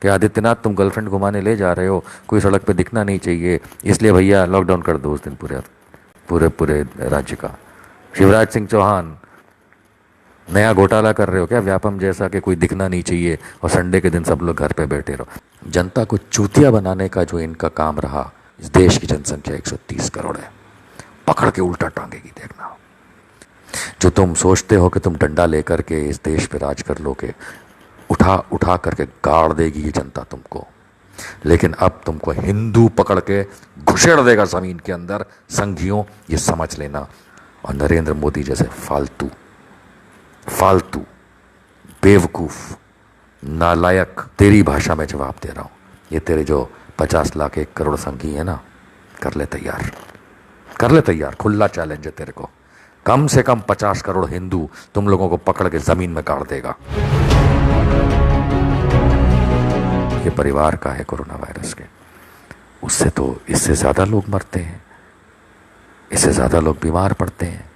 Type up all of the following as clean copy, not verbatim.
कि आदित्यनाथ तुम गर्लफ्रेंड घुमाने ले जा रहे हो, कोई सड़क पे दिखना नहीं चाहिए, इसलिए भैया लॉकडाउन कर दो उस दिन पूरे पूरे पूरे राज्य का। शिवराज सिंह चौहान, नया घोटाला कर रहे हो क्या व्यापम जैसा कि कोई दिखना नहीं चाहिए और संडे के दिन सब लोग घर पे बैठे रहो। जनता को चूतिया बनाने का जो इनका काम रहा, इस देश की जनसंख्या 130 करोड़ है, पकड़ के उल्टा टांगेगी देखना। जो तुम सोचते हो कि तुम डंडा लेकर के इस देश पे राज कर लोगे, उठा उठा करके गाड़ देगी ये जनता तुमको। लेकिन अब तुमको हिंदू पकड़ के घुसेड़ देगा जमीन के अंदर। संघियों, ये समझ लेना। और नरेंद्र मोदी जैसे फालतू फालतू बेवकूफ नालायक, तेरी भाषा में जवाब दे रहा हूं, ये तेरे जो 50 लाख 1 करोड़ संघी है ना, कर ले तैयार, कर ले तैयार। खुला चैलेंज है तेरे को। कम से कम 50 करोड़ हिंदू तुम लोगों को पकड़ के जमीन में गाड़ देगा। ये परिवार का है कोरोना वायरस के, उससे तो इससे ज्यादा लोग मरते हैं, इससे ज्यादा लोग बीमार पड़ते हैं।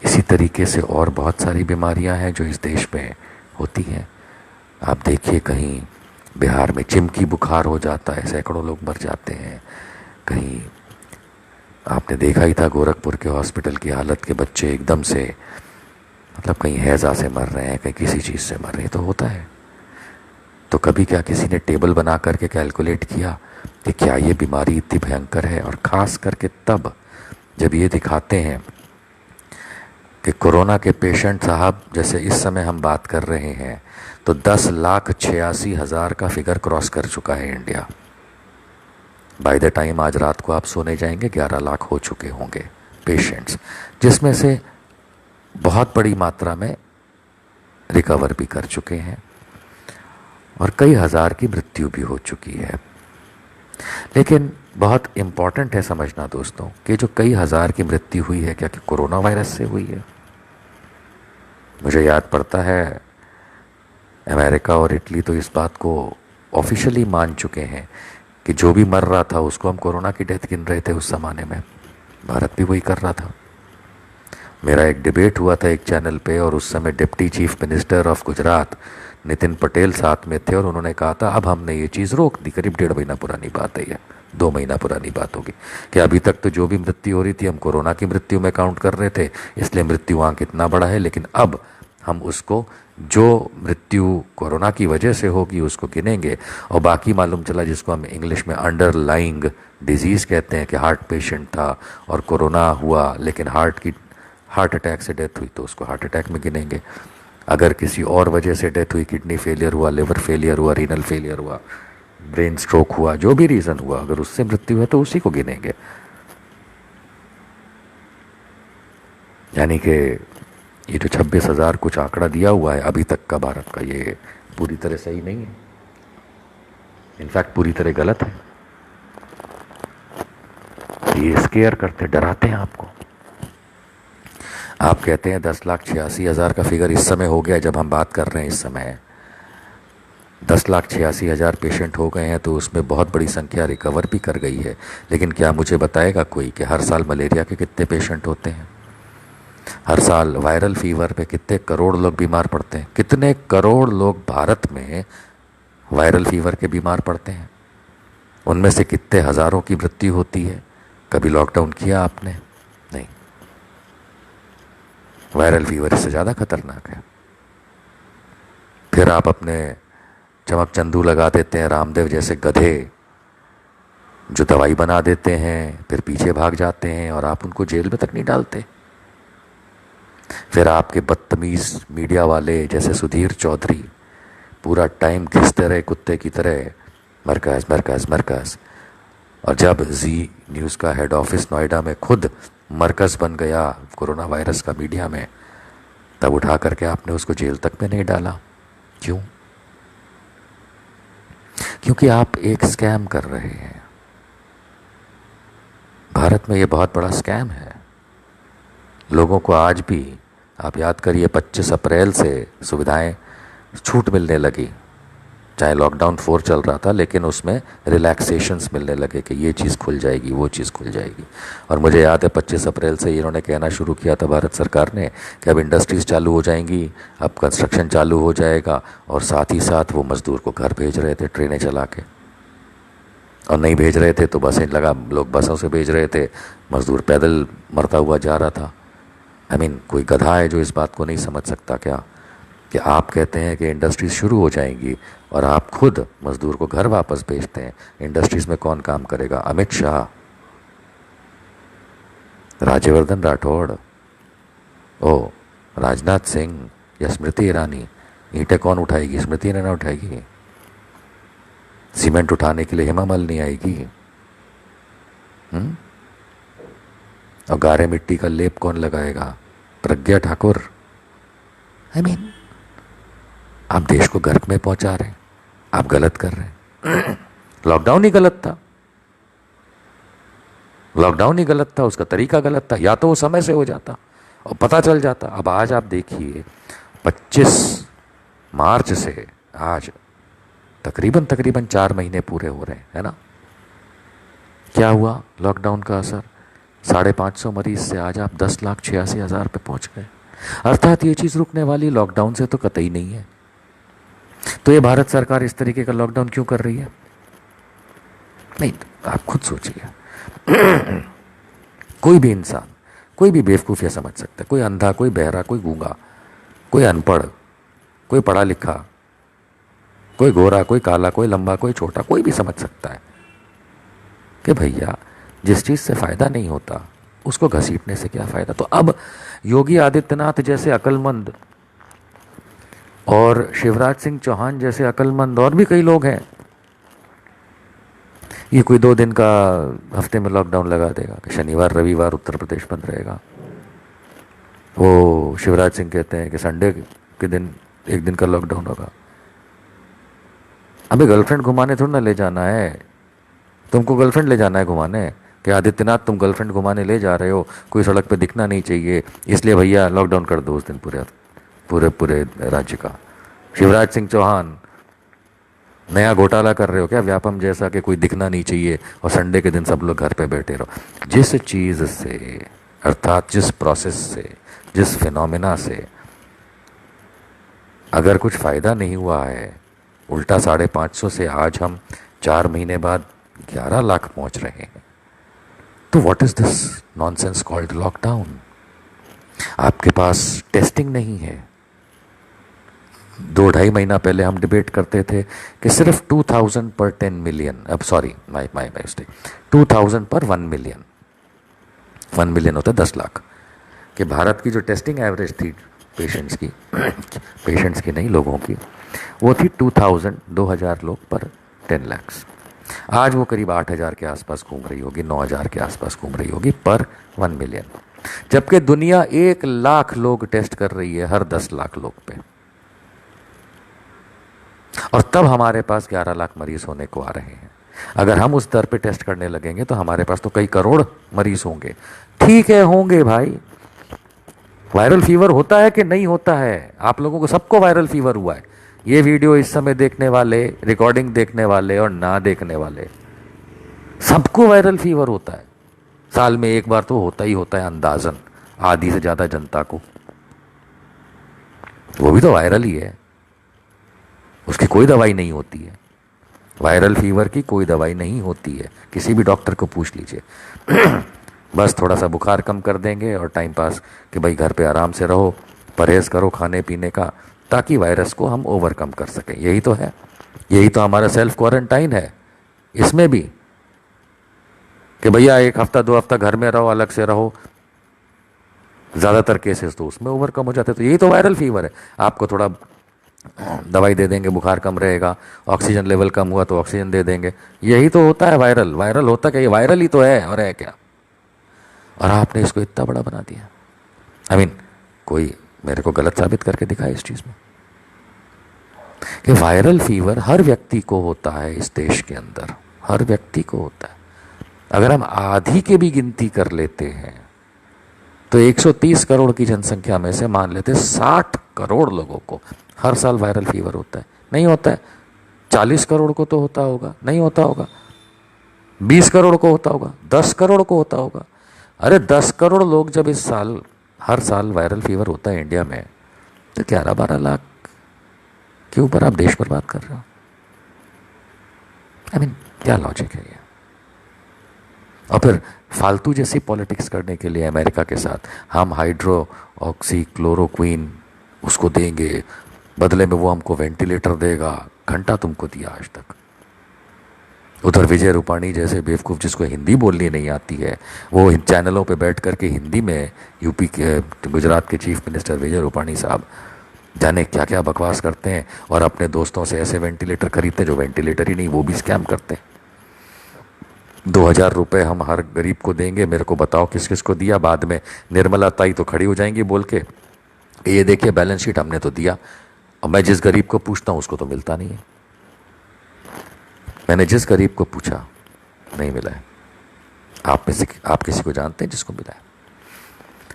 इसी तरीके से और बहुत सारी बीमारियां हैं जो इस देश में होती हैं। आप देखिए, कहीं बिहार में चिमकी बुखार हो जाता है, सैकड़ों लोग मर जाते हैं। कहीं आपने देखा ही था गोरखपुर के हॉस्पिटल की हालत के बच्चे एकदम से, मतलब कहीं हैजा से मर रहे हैं, कहीं किसी चीज़ से मर रहे हैं। तो होता है। तो कभी क्या किसी ने टेबल बना करके कैलकुलेट किया कि क्या ये बीमारी इतनी भयंकर है? और ख़ास करके तब जब ये दिखाते हैं कि कोरोना के पेशेंट साहब, जैसे इस समय हम बात कर रहे हैं, तो 10,86,000 का फिगर क्रॉस कर चुका है इंडिया। बाय द टाइम आज रात को आप सोने जाएंगे 11 लाख हो चुके होंगे पेशेंट्स, जिसमें से बहुत बड़ी मात्रा में रिकवर भी कर चुके हैं और कई हज़ार की मृत्यु भी हो चुकी है। लेकिन बहुत इम्पॉर्टेंट है समझना दोस्तों कि जो कई हज़ार की मृत्यु हुई है, क्या कि कोरोना वायरस से हुई है? मुझे याद पड़ता है अमेरिका और इटली तो इस बात को ऑफिशियली मान चुके हैं कि जो भी मर रहा था उसको हम कोरोना की डेथ गिन रहे थे। उस ज़माने में भारत भी वही कर रहा था। मेरा एक डिबेट हुआ था एक चैनल पे, और उस समय deputy chief minister of Gujarat Nitin Patel साथ में थे, और उन्होंने कहा था अब हमने ये चीज़ रोक दी। करीब 1.5 महीना पुरानी बात है, ये 2 महीना पुरानी बात होगी, कि अभी तक तो जो भी मृत्यु हो रही थी हम कोरोना की मृत्यु में काउंट कर रहे थे, इसलिए मृत्युआंक इतना बड़ा है। लेकिन अब हम उसको, जो मृत्यु कोरोना की वजह से होगी उसको गिनेंगे, और बाकी मालूम चला जिसको हम इंग्लिश में अंडरलाइंग डिजीज़ कहते हैं, कि हार्ट पेशेंट था और कोरोना हुआ लेकिन हार्ट अटैक से डेथ हुई, तो उसको हार्ट अटैक में गिनेंगे। अगर किसी और वजह से डेथ हुई, किडनी फेलियर हुआ, लिवर फेलियर हुआ, रीनल फेलियर हुआ, ब्रेन स्ट्रोक हुआ, जो भी रीज़न हुआ, अगर उससे मृत्यु है तो उसी को गिनेंगे। यानी कि ये जो 26,000 कुछ आंकड़ा दिया हुआ है अभी तक का भारत का, ये पूरी तरह सही नहीं है, इनफैक्ट पूरी तरह गलत है। ये स्केयर करते, डराते हैं आपको। आप कहते हैं 10,86,000 का फिगर इस समय हो गया, जब हम बात कर रहे हैं इस समय 10,86,000 पेशेंट हो गए हैं, तो उसमें बहुत बड़ी संख्या रिकवर भी कर गई है। लेकिन क्या मुझे बताएगा कोई कि हर साल मलेरिया के कितने पेशेंट होते हैं? हर साल वायरल फीवर पे कितने करोड़ लोग बीमार पड़ते हैं? कितने करोड़ लोग भारत में वायरल फीवर के बीमार पड़ते हैं? उनमें से कितने हज़ारों की मृत्यु होती है? कभी लॉकडाउन किया आपने? नहीं। वायरल फीवर इससे ज़्यादा खतरनाक है। फिर आप अपने चमक चंदू लगा देते हैं, रामदेव जैसे गधे जो दवाई बना देते हैं, फिर पीछे भाग जाते हैं और आप उनको जेल में तक नहीं डालते। फिर आपके बदतमीज़ मीडिया वाले जैसे सुधीर चौधरी पूरा टाइम घिसते रहे कुत्ते की तरह, मरकज़ मरकज़ मरकज़। और जब जी न्यूज़ का हेड ऑफिस नोएडा में खुद मरकज़ बन गया कोरोना वायरस का मीडिया में, तब उठा करके आपने उसको जेल तक में नहीं डाला। क्यों? क्योंकि आप एक स्कैम कर रहे हैं। भारत में ये बहुत बड़ा स्कैम है। लोगों को आज भी, आप याद करिए 25 अप्रैल से सुविधाएं छूट मिलने लगी, चाहे लॉकडाउन 4 चल रहा था, लेकिन उसमें रिलैक्सेशंस मिलने लगे कि ये चीज़ खुल जाएगी, वो चीज़ खुल जाएगी। और मुझे याद है 25 अप्रैल से इन्होंने कहना शुरू किया था भारत सरकार ने कि अब इंडस्ट्रीज़ चालू हो जाएंगी, अब कंस्ट्रक्शन चालू हो जाएगा, और साथ ही साथ वो मज़दूर को घर भेज रहे थे ट्रेनें चला के, और नहीं भेज रहे थे तो बसें लगा, लोग बसों से भेज रहे थे, मज़दूर पैदल मरता हुआ जा रहा था। आई मीन कोई गधा है जो इस बात को नहीं समझ सकता क्या कि आप कहते हैं कि इंडस्ट्रीज शुरू हो जाएंगी और आप खुद मजदूर को घर वापस भेजते हैं। इंडस्ट्रीज में कौन काम करेगा? अमित शाह, राज्यवर्धन राठौड़, ओ राजनाथ सिंह या स्मृति ईरानी। ईंटें कौन उठाएगी? स्मृति ईरानी उठाएगी। सीमेंट उठाने के लिए हेमा मालिनी आएगी। और गारे मिट्टी का लेप कौन लगाएगा? प्रज्ञा ठाकुर। आई मीन आप देश को गर्क में पहुंचा रहे हैं, आप गलत कर रहे हैं। लॉकडाउन ही गलत था, लॉकडाउन ही गलत था, उसका तरीका गलत था। या तो वो समय से हो जाता और पता चल जाता। अब आज आप देखिए 25 मार्च से आज तकरीबन 4 महीने पूरे हो रहे हैं, है ना। क्या हुआ लॉकडाउन का असर? 550 मरीज से आज आप 10,86,000 पे पहुंच गए। अर्थात ये चीज़ रुकने वाली लॉकडाउन से तो कतई नहीं है। तो ये भारत सरकार इस तरीके का लॉकडाउन क्यों कर रही है? नहीं, आप खुद सोचिए। कोई भी इंसान, कोई भी बेवकूफ़ ये समझ सकता है, कोई अंधा, कोई बहरा, कोई गूंगा, कोई अनपढ़, कोई पढ़ा लिखा, कोई गोरा, कोई काला, कोई लंबा, कोई छोटा, कोई भी समझ सकता है कि भैया जिस चीज़ से फ़ायदा नहीं होता उसको घसीटने से क्या फ़ायदा। तो अब योगी आदित्यनाथ जैसे अक्लमंद और शिवराज सिंह चौहान जैसे अक्लमंद और भी कई लोग हैं, ये कोई 2 दिन का हफ्ते में लॉकडाउन लगा देगा कि शनिवार रविवार उत्तर प्रदेश बंद रहेगा। वो शिवराज सिंह कहते हैं कि संडे के दिन 1 दिन का लॉकडाउन होगा। अबे गर्लफ्रेंड घुमाने थोड़ा ना ले जाना है, तुमको गर्लफ्रेंड ले जाना है घुमाने कि आदित्यनाथ तुम गर्लफ्रेंड घुमाने ले जा रहे हो, कोई सड़क पे दिखना नहीं चाहिए, इसलिए भैया लॉकडाउन कर दो उस दिन पूरे राज्य का। शिवराज सिंह चौहान नया घोटाला कर रहे हो क्या व्यापम जैसा कि कोई दिखना नहीं चाहिए और संडे के दिन सब लोग घर पे बैठे रहो। जिस चीज़ से, अर्थात जिस प्रोसेस से, जिस फिनोमिना से अगर कुछ फ़ायदा नहीं हुआ है, उल्टा 550 से आज हम 4 महीने बाद 11 लाख पहुंच रहे हैं, तो what is this nonsense called lockdown? आपके पास टेस्टिंग नहीं है। 2-2.5 महीना पहले हम डिबेट करते थे कि सिर्फ 2000 पर 10 मिलियन, अब सॉरी माई मिस्टेक, 2000 पर 1 मिलियन, 1 मिलियन होता है 10 लाख, कि भारत की जो टेस्टिंग एवरेज थी पेशेंट्स की नहीं, लोगों की, वो थी 2000 लोग पर 10 लाख। आज वो करीब 8000 के आसपास घूम रही होगी, 9000 के आसपास घूम रही होगी पर 1 मिलियन, जबकि दुनिया 1 लाख लोग टेस्ट कर रही है हर 10 लाख लोग पे। और तब हमारे पास 11 लाख मरीज होने को आ रहे हैं। अगर हम उस दर पे टेस्ट करने लगेंगे तो हमारे पास तो कई करोड़ मरीज होंगे। ठीक है, होंगे भाई। वायरल फीवर होता है कि नहीं होता है? आप लोगों को सबको वायरल फीवर हुआ है। ये वीडियो इस समय देखने वाले, रिकॉर्डिंग देखने वाले और ना देखने वाले, सबको वायरल फीवर होता है। साल में एक बार तो होता ही होता है, अंदाजन आधी से ज़्यादा जनता को। वो भी तो वायरल ही है, उसकी कोई दवाई नहीं होती है। वायरल फीवर की कोई दवाई नहीं होती है, किसी भी डॉक्टर को पूछ लीजिए। बस थोड़ा सा बुखार कम कर देंगे और टाइम पास कि भाई घर पे आराम से रहो, परहेज़ करो खाने पीने का, ताकि वायरस को हम ओवरकम कर सकें। यही तो है, यही तो हमारा सेल्फ क्वारंटाइन है। इसमें भी कि भैया 1 हफ्ता 2 हफ्ता घर में रहो, अलग से रहो, ज़्यादातर केसेस तो उसमें ओवरकम हो जाते हैं। तो यही तो वायरल फीवर है। आपको थोड़ा दवाई दे देंगे, बुखार कम रहेगा, ऑक्सीजन लेवल कम हुआ तो ऑक्सीजन दे देंगे। यही तो होता है वायरल। वायरल होता क्या? ये वायरल ही तो है, और है क्या? और आपने इसको इतना बड़ा बना दिया। आई मीन कोई मेरे को गलत साबित करके दिखाए इस चीज़ में कि वायरल फीवर हर व्यक्ति को होता है इस देश के अंदर, हर व्यक्ति को होता है। अगर हम आधी के भी गिनती कर लेते हैं तो 130 करोड़ की जनसंख्या में से मान लेते 60 करोड़ लोगों को हर साल वायरल फीवर होता है। नहीं होता है? 40 करोड़ को तो होता होगा, नहीं होता होगा? 20 करोड़ को होता होगा, 10 करोड़ को होता होगा। अरे 10 करोड़ लोग जब इस साल, हर साल वायरल फीवर होता है इंडिया में, तो 11-12 लाख के ऊपर आप देश बर्बाद कर रहे हो। आई मीन क्या लॉजिक है ये? और फिर फालतू जैसी पॉलिटिक्स करने के लिए अमेरिका के साथ हम हाइड्रो ऑक्सी क्लोरोक्वीन उसको देंगे, बदले में वो हमको वेंटिलेटर देगा। घंटा तुमको दिया आज तक। उधर विजय रूपाणी जैसे बेवकूफ़ जिसको हिंदी बोलनी नहीं आती है, वो इन चैनलों पे बैठ करके हिंदी में यूपी के, गुजरात के चीफ मिनिस्टर विजय रूपाणी साहब जाने क्या क्या बकवास करते हैं, और अपने दोस्तों से ऐसे वेंटिलेटर खरीदते हैं जो वेंटिलेटर ही नहीं, वो भी स्कैम करते हैं। 2000 रुपये हम हर गरीब को देंगे, मेरे को बताओ किस किस को दिया। बाद में निर्मला ताई तो खड़ी हो जाएंगी बोल के, ये देखिए बैलेंस शीट हमने तो दिया, और मैं जिस गरीब को पूछता हूँ उसको तो मिलता नहीं है। मैंने जिस गरीब को पूछा नहीं मिला है। आप में से आप किसी को जानते हैं जिसको मिला है?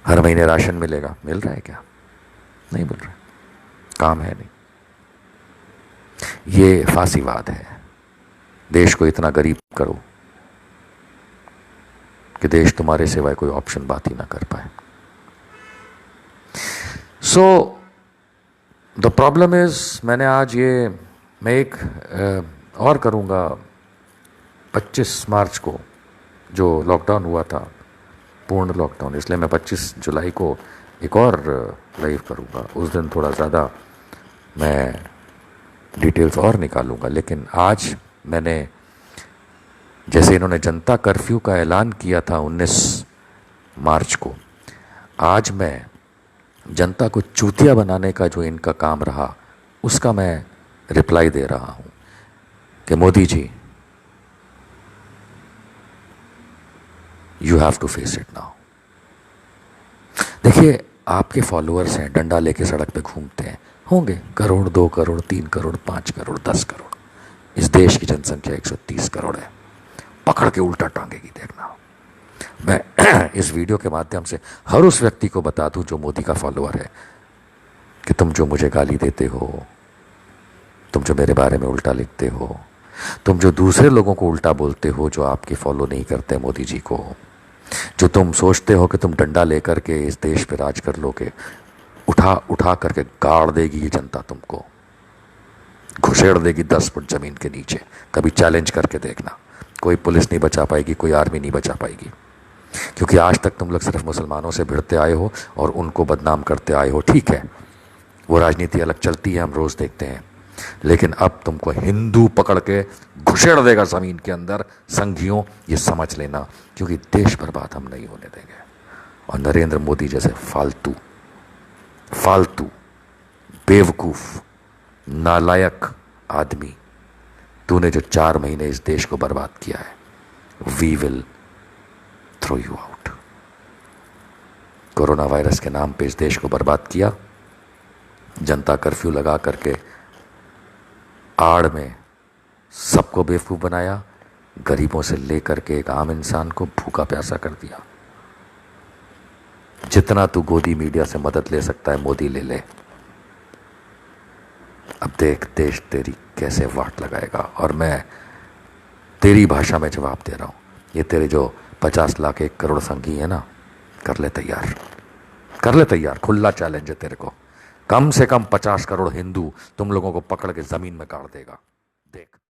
हर महीने राशन मिलेगा, मिल रहा है क्या? नहीं मिल रहा है, काम है नहीं। ये फांसीवाद है। देश को इतना गरीब करो कि देश तुम्हारे सिवाय कोई ऑप्शन बात ही ना कर पाए। सो द प्रॉब्लम इज, मैंने आज ये, मैं एक और करूँगा 25 मार्च को जो लॉकडाउन हुआ था, पूर्ण लॉकडाउन, इसलिए मैं 25 जुलाई को एक और लाइव करूँगा। उस दिन थोड़ा ज़्यादा मैं डिटेल्स और निकालूंगा। लेकिन आज मैंने, जैसे इन्होंने जनता कर्फ्यू का ऐलान किया था 19 मार्च को, आज मैं जनता को चूतिया बनाने का जो इनका काम रहा उसका मैं रिप्लाई दे रहा हूं कि Modi ji, you have to face it now. देखिए, आपके फॉलोअर्स हैं, डंडा लेके सड़क पे घूमते हैं, होंगे करोड़, 2 करोड़, 3 करोड़, 5 करोड़, 10 करोड़। इस देश की जनसंख्या 130 करोड़ है, पकड़ के उल्टा टांगेगी, देखना। मैं इस वीडियो के माध्यम से हर उस व्यक्ति को बता दूं जो मोदी का फॉलोअर है कि तुम जो मुझे गाली देते हो, तुम जो मेरे बारे में उल्टा लिखते हो, तुम जो दूसरे लोगों को उल्टा बोलते हो जो आपकी फॉलो नहीं करते मोदी जी को, जो तुम सोचते हो कि तुम डंडा लेकर के इस देश पे राज कर लोगे, उठा उठा करके गाड़ देगी ये जनता, तुमको घुसेड़ देगी 10 फुट जमीन के नीचे। कभी चैलेंज करके देखना, कोई पुलिस नहीं बचा पाएगी, कोई आर्मी नहीं बचा पाएगी। क्योंकि आज तक तुम लोग सिर्फ मुसलमानों से भिड़ते आए हो और उनको बदनाम करते आए हो। ठीक है, वो राजनीति अलग चलती है, हम रोज देखते हैं, लेकिन अब तुमको हिंदू पकड़ के घुसेड़ देगा जमीन के अंदर। संघियों, ये समझ लेना, क्योंकि देश बर्बाद हम नहीं होने देंगे। और नरेंद्र मोदी जैसे फालतू फालतू बेवकूफ नालायक आदमी, तूने जो 4 महीने इस देश को बर्बाद किया है, we will throw you out. Coronavirus के नाम पे इस देश को बर्बाद किया, जनता कर्फ्यू लगा करके आड़ में सबको बेवकूफ बनाया, गरीबों से लेकर के एक आम इंसान को भूखा प्यासा कर दिया। जितना तू गोदी मीडिया से मदद ले सकता है मोदी ले ले। अब देख देश तेरी कैसे वाट लगाएगा, और मैं तेरी भाषा में जवाब दे रहा हूं। ये तेरे जो 50 लाख 1 करोड़ संघी है ना, कर ले तैयार, कर ले तैयार। खुला चैलेंज है तेरे को। कम से कम 50 करोड़ हिंदू तुम लोगों को पकड़ के जमीन में गाड़ देगा।